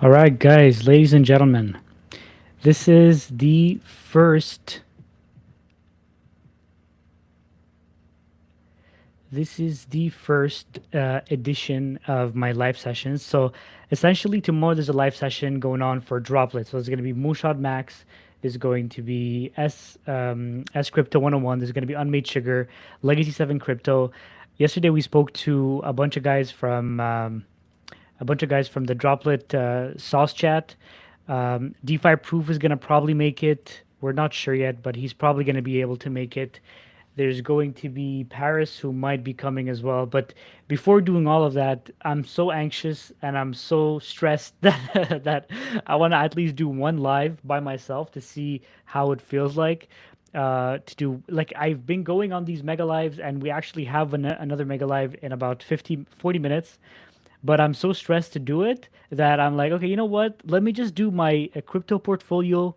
All right, guys, ladies and gentlemen, this is the first. This is the first edition of my live sessions. So, essentially, tomorrow there's a live session going on for Droplet. So, it's going to be Moonshot Max. There's going to be S Crypto 101. There's going to be Unmade Sugar, Legacy 7 Crypto. Yesterday we spoke to a bunch of guys from the Droplet Sauce Chat. DeFi Proof is going to probably make it. We're not sure yet, but he's probably going to be able to make it. There's going to be Paris who might be coming as well. But before doing all of that, I'm so anxious and I'm so stressed that I want to at least do one live by myself to see how it feels like. To do like I've been going on these mega lives and we actually have another mega live in about 40 minutes, but I'm so stressed to do it that I'm like, okay, you know what? Let me just do my crypto portfolio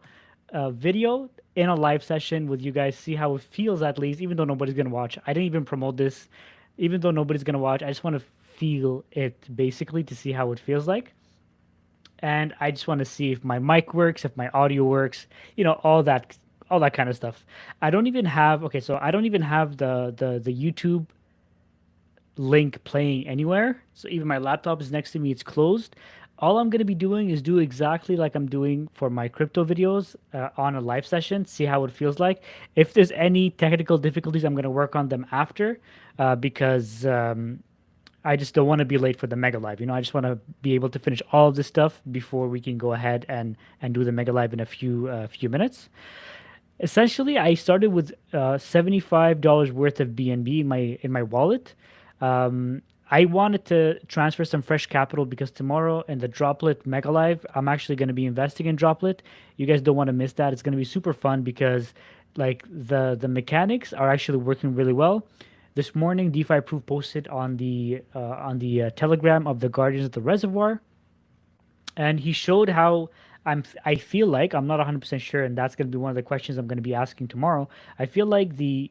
video in a live session with you guys, see how it feels at least, even though nobody's gonna watch. I didn't even promote this, even though nobody's gonna watch. I just want to feel it basically to see how it feels like. And I just want to see if my mic works, if my audio works, all that kind of stuff. I don't even have okay, so I don't even have the YouTube link playing anywhere. So even my laptop is next to me, it's closed. All I'm going to be doing is do exactly like I'm doing for my crypto videos on a live session, see how it feels like. If there's any technical difficulties, I'm going to work on them after because I just don't want to be late for the mega live. I just want to be able to finish all of this stuff before we can go ahead and do the mega live in a few minutes. Essentially, I started with $75 worth of BNB in my wallet. I wanted to transfer some fresh capital because tomorrow in the Droplet Mega Live, I'm actually going to be investing in Droplet. You guys don't want to miss that. It's going to be super fun because like the mechanics are actually working really well. This morning, DeFi Proof posted on the Telegram of the Guardians of the Reservoir, and he showed how I feel like I'm not 100% sure, and that's going to be one of the questions I'm going to be asking tomorrow. I feel like the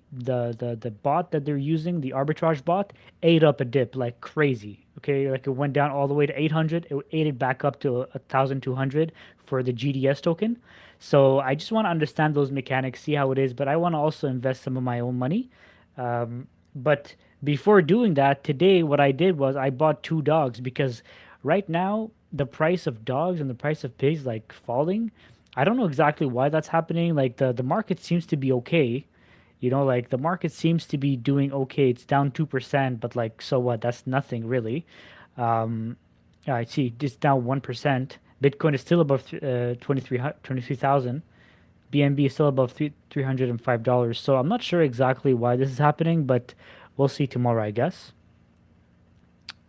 bot that they're using, the arbitrage bot, ate up a dip like crazy. Okay, like it went down all the way to 800, it ate it back up to 1,200 for the GDS token. So I just want to understand those mechanics, see how it is, but I want to also invest some of my own money. But before doing that, today what I did was I bought two dogs because right now the price of dogs and the price of pigs like falling. I don't know exactly why that's happening. Like the market seems to be okay. Like the market seems to be doing okay. It's down 2%, but like so what? That's nothing really. Um, yeah, I see it's down 1%. Bitcoin is still above 23,000. BNB is still above $305. So I'm not sure exactly why this is happening, but we'll see tomorrow, I guess.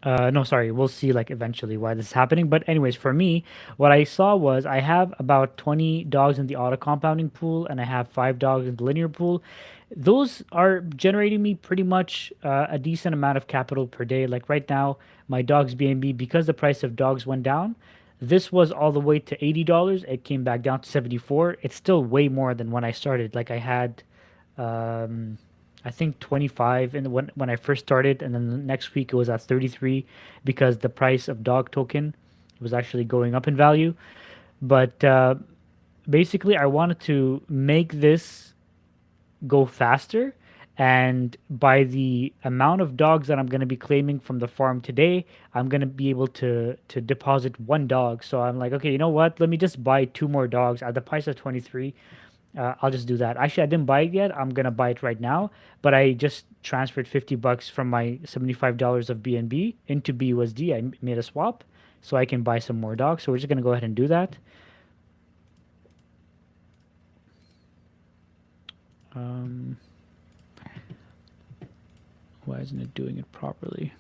No, sorry, we'll see like eventually why this is happening. But anyways, for me, what I saw was I have about 20 dogs in the auto compounding pool and I have 5 dogs in the linear pool. Those are generating me pretty much a decent amount of capital per day. Like right now, my dogs BNB, because the price of dogs went down, this was all the way to $80. It came back down to 74. It's still way more than when I started. Like I had um, I think 25 and when I first started, and then the next week it was at 33 because the price of dog token was actually going up in value. But basically, I wanted to make this go faster. And by the amount of dogs that I'm going to be claiming from the farm today, I'm going to be able to deposit one dog. So I'm like, okay, you know what? Let me just buy two more dogs at the price of 23. I'll just do that. Actually, I didn't buy it yet. I'm gonna buy it right now. But I just transferred $50 from my $75 of BNB into BUSD. I made a swap, so I can buy some more dogs. So we're just gonna go ahead and do that. Um, why isn't it doing it properly?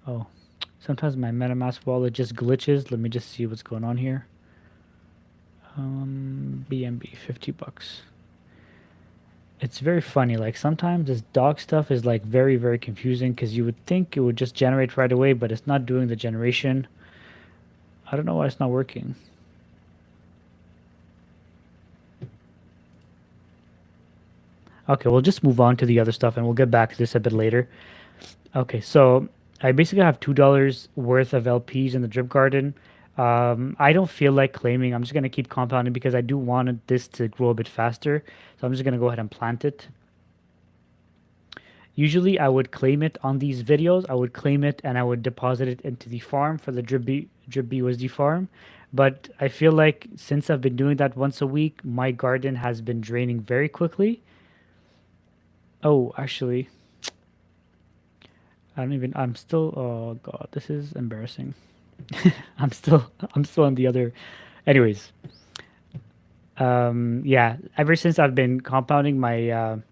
Oh, sometimes my MetaMask wallet just glitches. Let me just see what's going on here. BNB, $50. It's very funny. Like sometimes this dog stuff is like very, very confusing because you would think it would just generate right away, but it's not doing the generation. I don't know why it's not working. Okay, we'll just move on to the other stuff and we'll get back to this a bit later. Okay, so I basically have $2 worth of LPs in the drip garden. I don't feel like claiming. I'm just gonna keep compounding because I do want this to grow a bit faster. So I'm just gonna go ahead and plant it. Usually I would claim it on these videos. I would claim it and I would deposit it into the farm for the drip BUSD farm. But I feel like since I've been doing that once a week, my garden has been draining very quickly. Oh, actually, I don't even. I'm still. Oh God, this is embarrassing. I'm still on the other. Anyways, yeah. Ever since I've been compounding my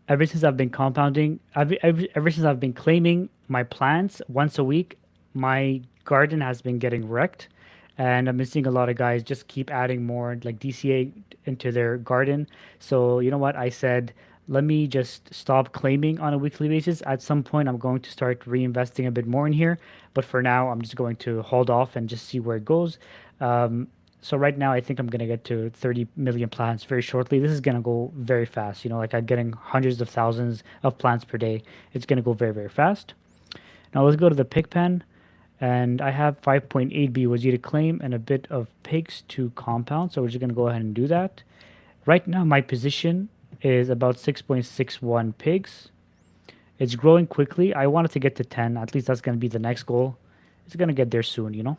ever since I've been compounding, ever since I've been claiming my plants once a week, my garden has been getting wrecked. And I've been seeing a lot of guys just keep adding more like DCA into their garden. So, you know what? I said, let me just stop claiming on a weekly basis. At some point, I'm going to start reinvesting a bit more in here. But for now, I'm just going to hold off and just see where it goes. Um, so right now, I think I'm gonna get to 30 million plants very shortly. This is gonna go very fast. You know, like I'm getting hundreds of thousands of plants per day. It's gonna go very, very fast. Now let's go to the pig pen, and I have 5.8 BOZ to claim and a bit of pigs to compound. So we're just gonna go ahead and do that. Right now, my position is about 6.61 pigs. It's growing quickly. I want it to get to 10. At least that's gonna be the next goal. It's gonna get there soon, you know.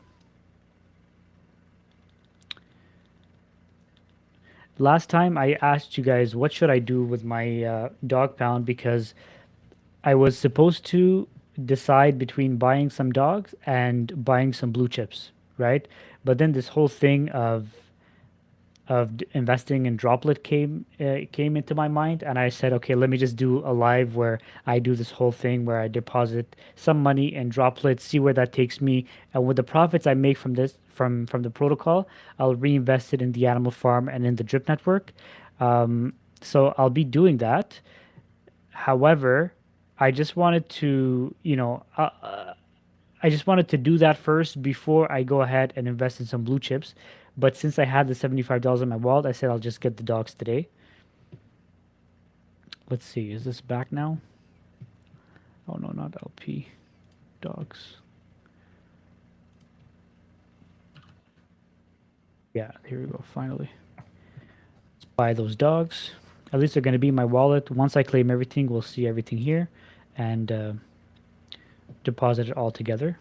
Last time I asked you guys what should I do with my dog pound because I was supposed to decide between buying some dogs and buying some blue chips, right? But then this whole thing of investing in Droplet came into my mind, and I said, okay, let me just do a live where I do this whole thing where I deposit some money in Droplet, see where that takes me, and with the profits I make from this from the protocol, I'll reinvest it in the animal farm and in the drip network. So I'll be doing that. However, I just wanted to, I just wanted to do that first before I go ahead and invest in some blue chips. But since I had the $75 in my wallet, I said I'll just get the dogs today. Let's see, is this back now? Oh no, not LP. Dogs. Yeah, here we go, finally. Let's buy those dogs. At least they're going to be in my wallet. Once I claim everything, we'll see everything here and deposit it all together.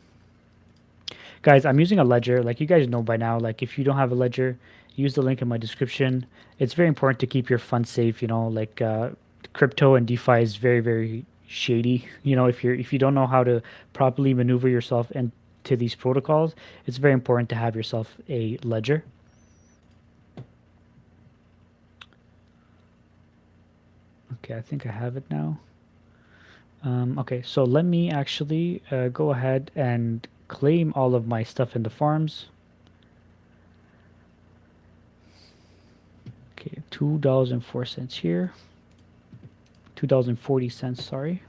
Guys, I'm using a ledger. Like you guys know by now, like if you don't have a ledger, use the link in my description. It's very important to keep your funds safe, like crypto and DeFi is very, very shady. If you don't know how to properly maneuver yourself into these protocols, it's very important to have yourself a ledger. Okay, I think I have it now. Okay, so let me actually go ahead and claim all of my stuff in the farms. Okay, $2.04 here. $2.40, sorry.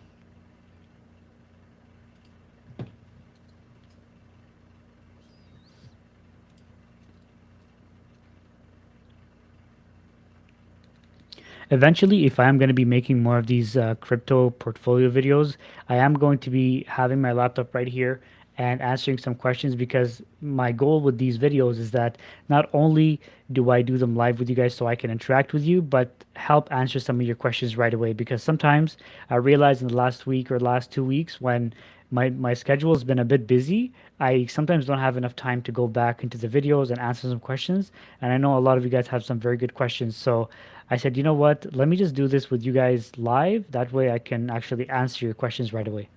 Eventually, if I am going to be making more of these crypto portfolio videos, I am going to be having my laptop right here and answering some questions because my goal with these videos is that not only do I do them live with you guys so I can interact with you, but help answer some of your questions right away. Because sometimes I realize in the last week or last 2 weeks when my schedule has been a bit busy, I sometimes don't have enough time to go back into the videos and answer some questions. And I know a lot of you guys have some very good questions. So I said, you know what? Let me just do this with you guys live. That way I can actually answer your questions right away.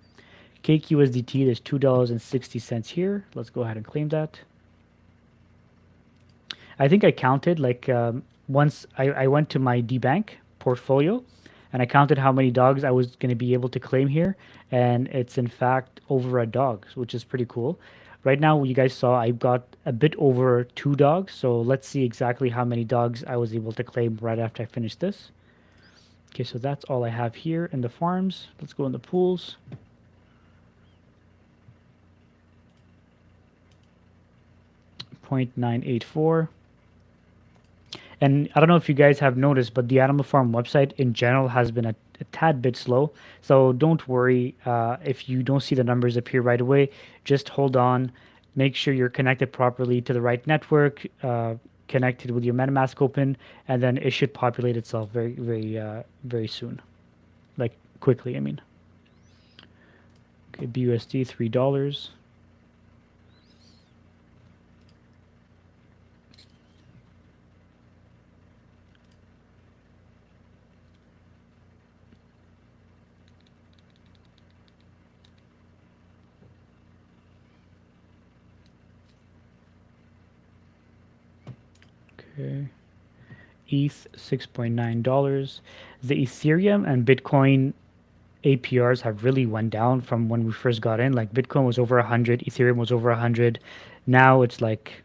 KQSDT, there's $2.60 here. Let's go ahead and claim that. I think I counted like once I went to my DBank portfolio and I counted how many dogs I was going to be able to claim here. And it's in fact over a dog, which is pretty cool. Right now, you guys saw I got a bit over 2 dogs. So let's see exactly how many dogs I was able to claim right after I finished this. Okay, so that's all I have here in the farms. Let's go in the pools. .984. And I don't know if you guys have noticed, but the Animal Farm website in general has been a tad bit slow. So don't worry if you don't see the numbers appear right away. Just hold on. Make sure you're connected properly to the right network, connected with your MetaMask open, and then it should populate itself very soon. Like quickly, I mean. Okay, BUSD $3. Okay. ETH $6.9. The Ethereum and Bitcoin APRs have really went down from when we first got in. Like Bitcoin was over 100, Ethereum was over 100. Now it's like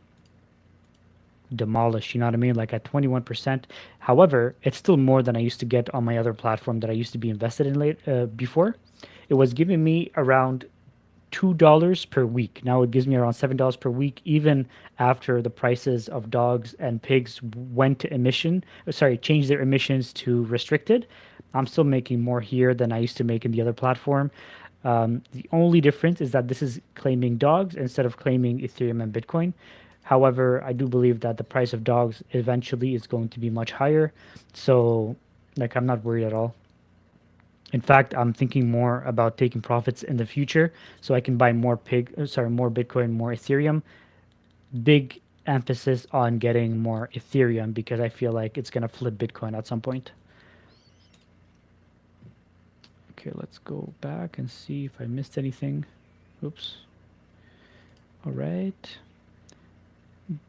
demolished, you know what I mean? Like at 21%. However, it's still more than I used to get on my other platform that I used to be invested in before. It was giving me around $2 per week. Now it gives me around $7 per week, even after the prices of dogs and pigs went to changed their emissions to restricted. I'm still making more here than I used to make in the other platform. The only difference is that this is claiming dogs instead of claiming Ethereum and Bitcoin. However, I do believe that the price of dogs eventually is going to be much higher. So, like, I'm not worried at all. In fact, I'm thinking more about taking profits in the future so I can buy more Bitcoin, more Ethereum. Big emphasis on getting more Ethereum because I feel like it's gonna flip Bitcoin at some point. Okay, let's go back and see if I missed anything. Oops. All right.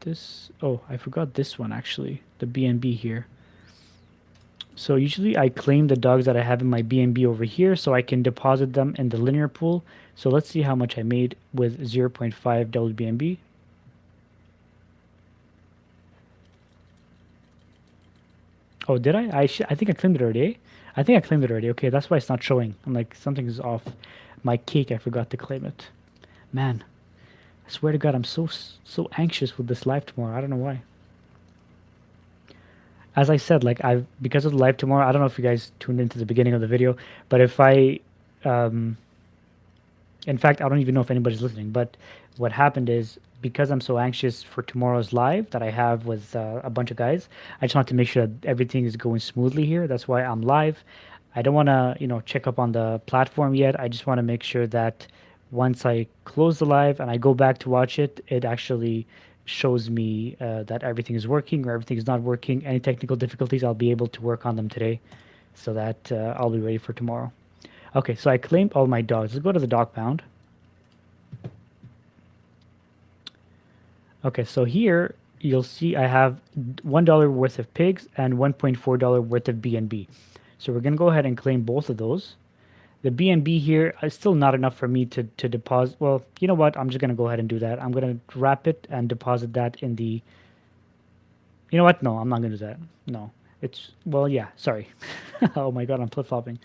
I forgot this one actually, the BNB here. So usually I claim the dogs that I have in my BNB over here so I can deposit them in the linear pool. So let's see how much I made with 0.5 WBNB. Oh, did I? I think I claimed it already. Eh? I think I claimed it already. Okay, that's why it's not showing. I'm like, something is off. My cake, I forgot to claim it. Man, I swear to God, I'm so anxious with this live tomorrow. I don't know why. As I said, like because of the live tomorrow, I don't know if you guys tuned into the beginning of the video, but if um, in fact, I don't even know if anybody's listening, but what happened is because I'm so anxious for tomorrow's live that I have with a bunch of guys, I just want to make sure that everything is going smoothly here. That's why I'm live. I don't want to, check up on the platform yet. I just want to make sure that once I close the live and I go back to watch it, it actually shows me that everything is working or everything is not working. Any technical difficulties, I'll be able to work on them today so that I'll be ready for tomorrow. Okay, so I claimed all my dogs. Let's go to the dog pound. Okay, so here you'll see I have $1 worth of pigs and $1.4 worth of BNB. So we're gonna go ahead and claim both of those. The BNB here is still not enough for me to deposit. Well, you know what? I'm just gonna go ahead and do that. I'm gonna wrap it and deposit that in the. You know what? No, I'm not gonna do that. No, yeah. Sorry. Oh my God, I'm flip flopping.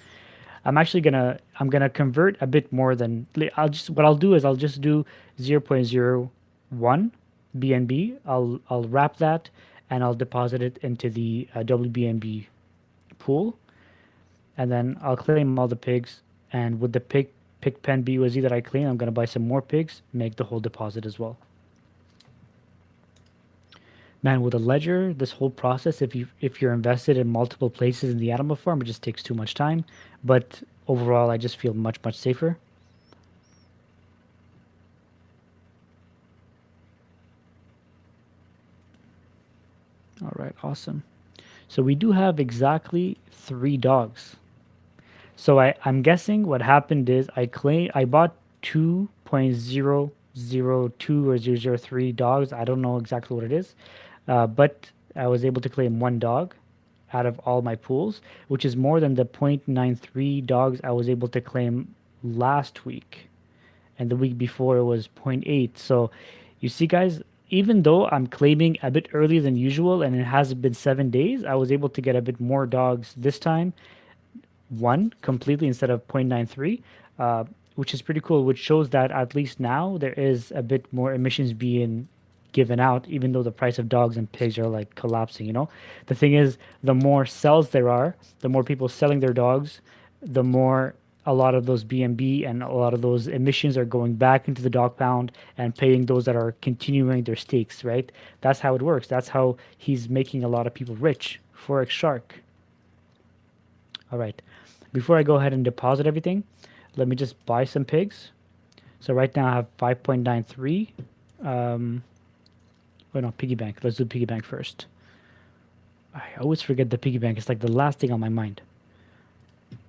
I'm gonna convert a bit more than what I'll do is I'll just do 0.01 BNB. I'll wrap that and I'll deposit it into the WBNB pool, and then I'll claim all the pigs. And with the pig pen BUSD that I claim, I'm gonna buy some more pigs, make the whole deposit as well. Man, with a ledger, this whole process, if you're invested in multiple places in the animal farm, it just takes too much time. But overall, I just feel much safer. All right, awesome. So we do have exactly 3 dogs. So I'm guessing what happened is I bought 2.002 or 003 dogs. I don't know exactly what it is. But I was able to claim 1 dog out of all my pools, which is more than the 0.93 dogs I was able to claim last week. And the week before it was zero point 0.8. So you see, guys, even though I'm claiming a bit earlier than usual and it has been 7 days, I was able to get a bit more dogs this time, one completely instead of 0.93, which is pretty cool, which shows that at least now there is a bit more emissions being given out, even though the price of dogs and pigs are like collapsing. The thing is, the more cells there are, the more people selling their dogs, the more a lot of those B&B and a lot of those emissions are going back into the dog pound and paying those that are continuing their stakes, right? That's how it works. That's how he's making a lot of people rich. Forex Shark. All right. Before I go ahead and deposit everything, let me just buy some pigs. So right now I have 5.93. Oh no, piggy bank. Let's do piggy bank first. I always forget the piggy bank. It's like the last thing on my mind.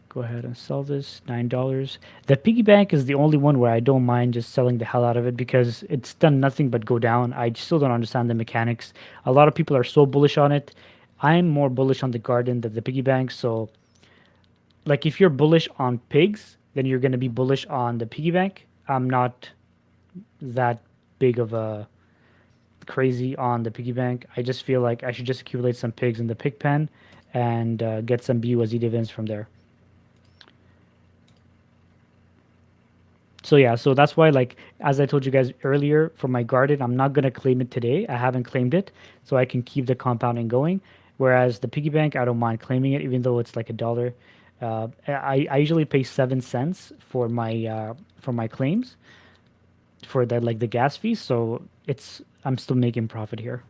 Go ahead and sell this, $9. The piggy bank is the only one where I don't mind just selling the hell out of it because it's done nothing but go down. I still don't understand the mechanics. A lot of people are so bullish on it. I'm more bullish on the garden than the piggy bank. So, like, if you're bullish on pigs, then you're going to be bullish on the piggy bank. I'm not that big of a crazy on the piggy bank. I just feel like I should just accumulate some pigs in the pig pen and get some BUSD dividends from there. So yeah, so that's why, like, as I told you guys earlier, for my garden, I'm not gonna claim it today. I haven't claimed it, so I can keep the compounding going. Whereas the piggy bank, I don't mind claiming it, even though it's like $1. I usually pay 7 cents for my claims for the like the gas fees, so I'm still making profit here.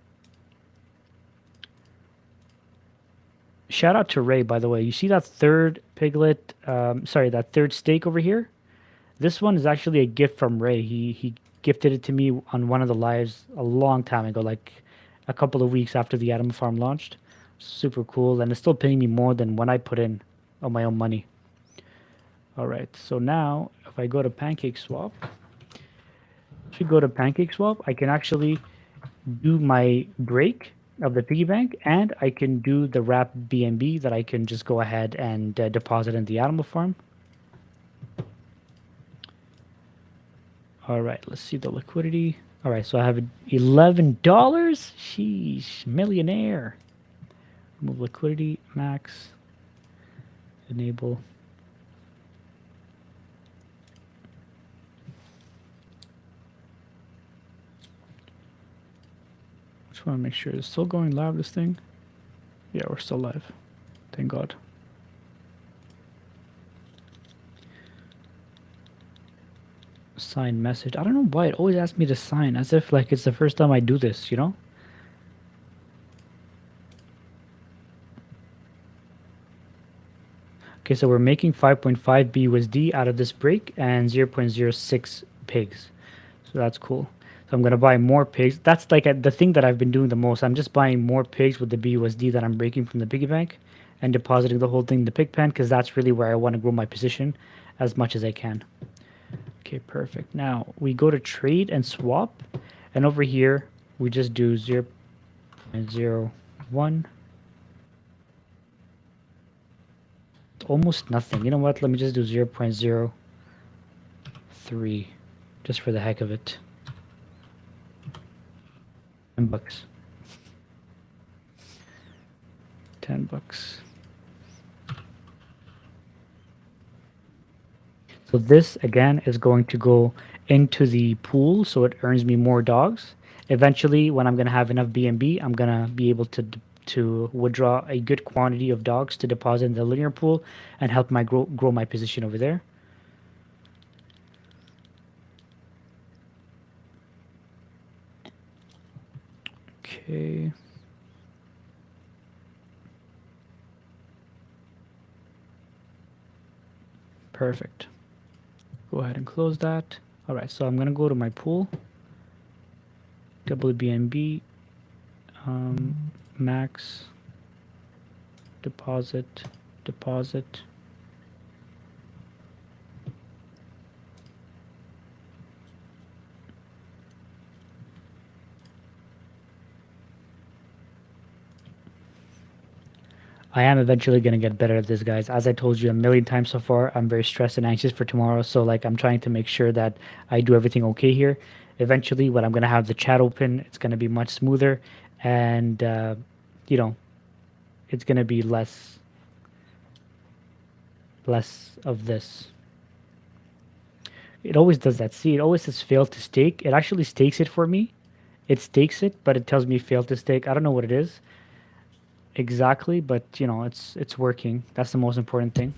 Shout out to Ray, by the way. You see that third piglet? Sorry, that third steak over here. This one is actually a gift from Ray. He gifted it to me on one of the lives a long time ago, like a couple of weeks after the Animal Farm launched. Super cool, and it's still paying me more than when I put in on my own money. All right, so now if I go to PancakeSwap, I can actually do my break of the piggy bank, and I can do the wrap BNB that I can just go ahead and deposit in the Animal Farm. All right, let's see the liquidity. All right, so I have $11. Sheesh, millionaire. Remove liquidity, max, enable. Just want to make sure it's still going live, this thing. Yeah, we're still live. Thank God. Sign message. I don't know why it always asks me to sign, as if like it's the first time I do this, Okay, so we're making 5.5 BUSD out of this break and 0.06 pigs. So that's cool. So I'm going to buy more pigs. That's like the thing that I've been doing the most. I'm just buying more pigs with the BUSD that I'm breaking from the piggy bank and depositing the whole thing in the pig pen because that's really where I want to grow my position as much as I can. Okay, perfect. Now we go to trade and swap, and over here we just do 0.01. Almost nothing. You know what? Let me just do 0.03 just for the heck of it. $10. $10. So this again is going to go into the pool, so it earns me more dogs. Eventually, when I'm gonna have enough BNB, I'm gonna be able to withdraw a good quantity of dogs to deposit in the linear pool and help my grow my position over there. Okay. Perfect. Go ahead and close that. All right, so I'm gonna go to my pool. WBNB, max, deposit. I am eventually going to get better at this, guys. As I told you a million times so far, I'm very stressed and anxious for tomorrow. So, like, I'm trying to make sure that I do everything okay here. Eventually, when I'm going to have the chat open, it's going to be much smoother. And, it's going to be less of this. It always does that. See, it always says fail to stake. It actually stakes it for me. It stakes it, but it tells me failed to stake. I don't know what it is exactly, but you know, it's working. That's the most important thing.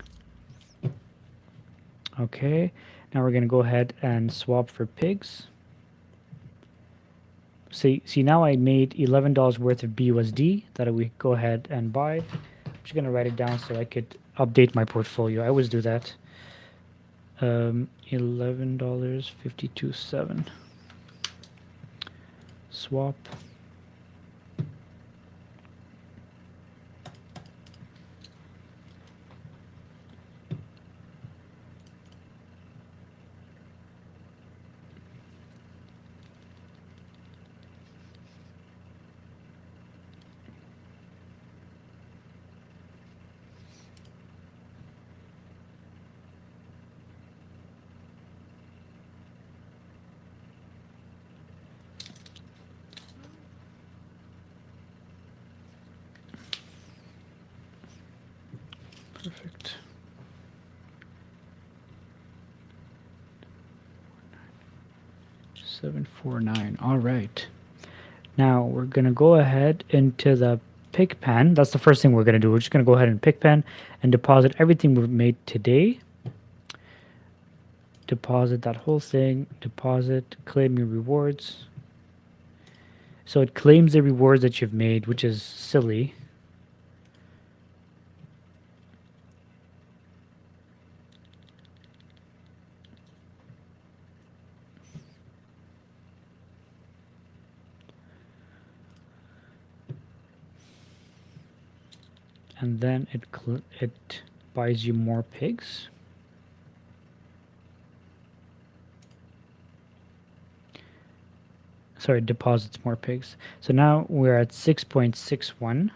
Okay, now we're gonna go ahead and swap for pigs. See now I made $11 worth of BUSD that we go ahead and buy. I'm just gonna write it down so I could update my portfolio. I always do that. $11.52.7 swap. Perfect. $749. All right. Now we're gonna go ahead into the pick pen. That's the first thing we're gonna do. We're just gonna go ahead and pick pen and deposit everything we've made today. Deposit that whole thing. Deposit. Claim your rewards. So it claims the rewards that you've made, which is silly. And then it buys you more pigs. Sorry, deposits more pigs. So now we're at 6.61.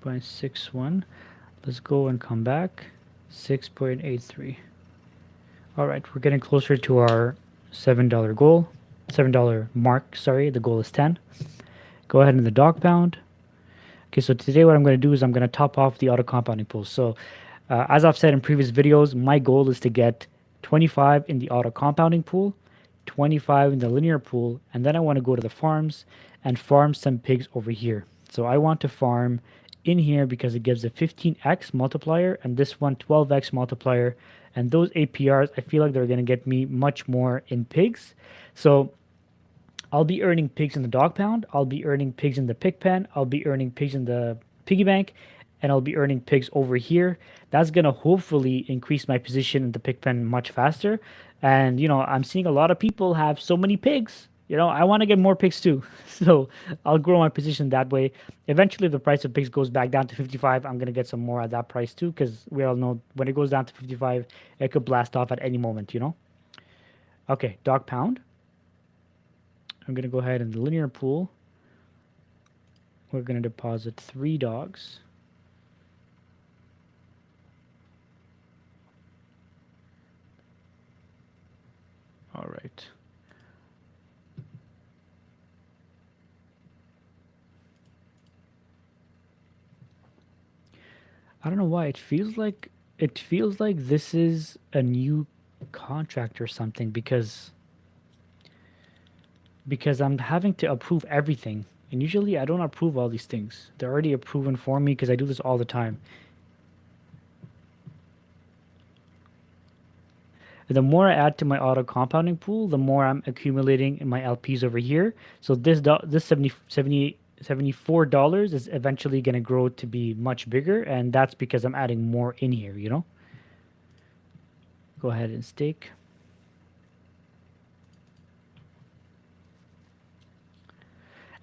6.61. Let's go and come back. 6.83. All right, we're getting closer to our $7 goal. $7 mark, sorry. The goal is 10. Go ahead in the dog pound. Okay, so today what I'm going to do is I'm going to top off the auto compounding pool. So as I've said in previous videos, my goal is to get 25 in the auto compounding pool, 25 in the linear pool, and then I want to go to the farms and farm some pigs over here. So I want to farm in here because it gives a 15x multiplier and this one 12x multiplier, and those APRs I feel like they're going to get me much more in pigs. So I'll be earning pigs in the dog pound, I'll be earning pigs in the pig pen, I'll be earning pigs in the piggy bank, and I'll be earning pigs over here. That's going to hopefully increase my position in the pig pen much faster. And, you know, I'm seeing a lot of people have so many pigs. You know, I want to get more pigs too. So I'll grow my position that way. Eventually, if the price of pigs goes back down to 55, I'm going to get some more at that price too, because we all know when it goes down to 55, it could blast off at any moment, you know? Okay, dog pound. I'm going to go ahead in the linear pool. We're going to deposit 3 dogs. All right. I don't know why it feels like this is a new contract or something because I'm having to approve everything. And usually I don't approve all these things. They're already approved for me because I do this all the time. The more I add to my auto compounding pool, the more I'm accumulating in my LPs over here. So this $74 is eventually going to grow to be much bigger, and that's because I'm adding more in here, you know? Go ahead and stake.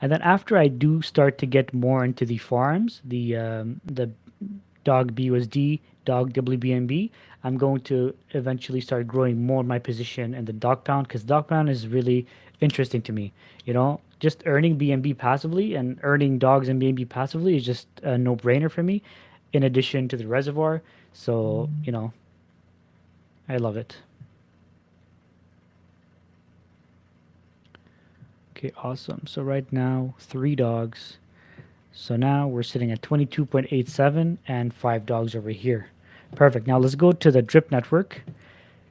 And then after I do start to get more into the farms, the dog BUSD, dog WBNB, I'm going to eventually start growing more my position in the dog pound because dog pound is really interesting to me. You know, just earning BNB passively and earning dogs and BNB passively is just a no-brainer for me, in addition to the reservoir. So, you know, I love it. Okay, awesome. So right now, 3 dogs. So now we're sitting at 22.87 and 5 dogs over here. Perfect. Now let's go to the drip network.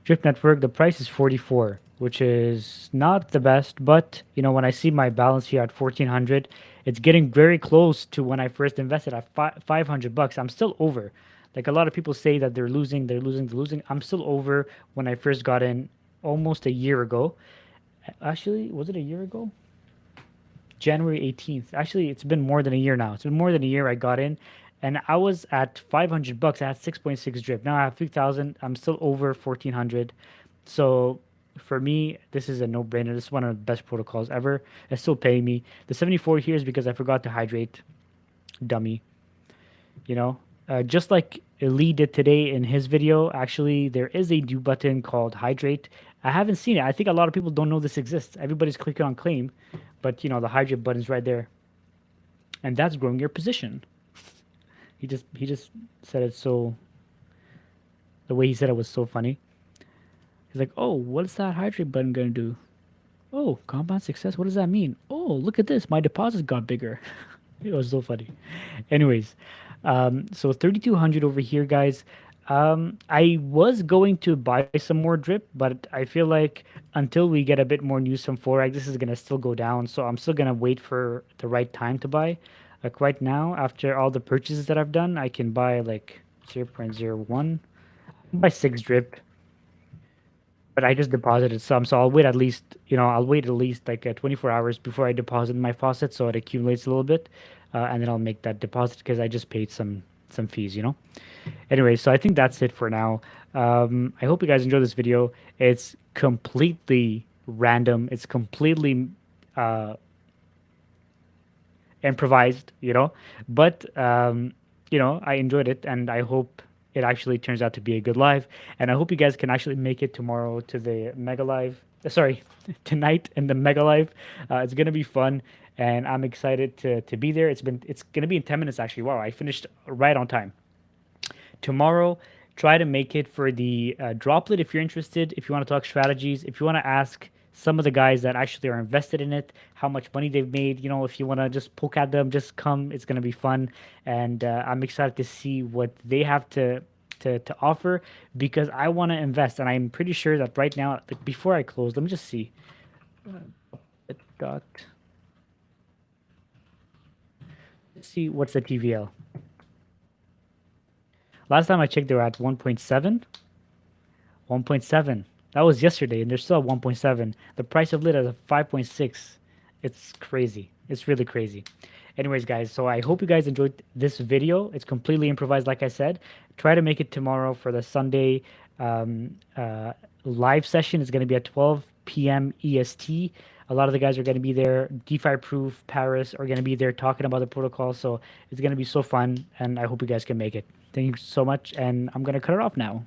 Drip network, the price is 44. which is not the best. But you know, when I see my balance here at 1400, it's getting very close to when I first invested at 500 bucks. I'm still over. Like a lot of people say that they're losing, they're losing, they're losing. I'm still over when I first got in almost a year ago. Actually, was it a year ago? January 18th. Actually, it's been more than a year now. It's been more than a year I got in, and I was at 500 bucks. I had 6.6 drip. Now I have 3,000. I'm still over 1400. So for me, this is a no-brainer. This is one of the best protocols ever. It's still paying me. The 74 here is because I forgot to hydrate. Dummy. You know, just like Lee did today in his video, actually, there is a do button called hydrate. I haven't seen it. I think a lot of people don't know this exists. Everybody's clicking on claim, but you know, the hydrate button's right there. And that's growing your position. He just said it so, the way he said it was so funny. He's like, oh, what's that hydrate button gonna do? Oh, compound success. What does that mean? Oh, look at this. My deposits got bigger. It was so funny. Anyways, so 3,200 over here, guys. I was going to buy some more drip, but I feel like until we get a bit more news from Forex, this is gonna still go down. So I'm still gonna wait for the right time to buy. Like right now, after all the purchases that I've done, I can buy like 0.01. I can buy 6 drip, but I just deposited some, so I'll wait at least, you know, I'll wait at least like 24 hours before I deposit in my faucet, so it accumulates a little bit, and then I'll make that deposit because I just paid some fees, you know. Anyway, so I think that's it for now. I hope you guys enjoyed this video. It's completely random. It's completely uh, improvised, you know, but you know, I enjoyed it, and I hope it actually turns out to be a good live. And I hope you guys can actually make it tomorrow to the mega live. Sorry, tonight in the mega live. It's gonna be fun, and I'm excited to be there. It's gonna be in 10 minutes actually. Wow, I finished right on time. Tomorrow, try to make it for the droplet if you're interested. If you want to talk strategies, if you want to ask some of the guys that actually are invested in it, how much money they've made. You know, if you want to just poke at them, just come. It's gonna be fun, and I'm excited to see what they have to offer because I want to invest, and I'm pretty sure that right now, like, before I close, let me just see. It got. Let's see what's the TVL. Last time I checked, they were at 1.7. 1.7. That was yesterday, and they're still at 1.7. The price of lit is 5.6. It's crazy. It's really crazy. Anyways, guys, so I hope you guys enjoyed this video. It's completely improvised, like I said. Try to make it tomorrow for the Sunday um, uh, live session. It's going to be at 12 p.m. EST. A lot of the guys are going to be there. DeFi Proof, Paris are going to be there talking about the protocol. So it's going to be so fun, and I hope you guys can make it. Thank you so much, and I'm going to cut it off now.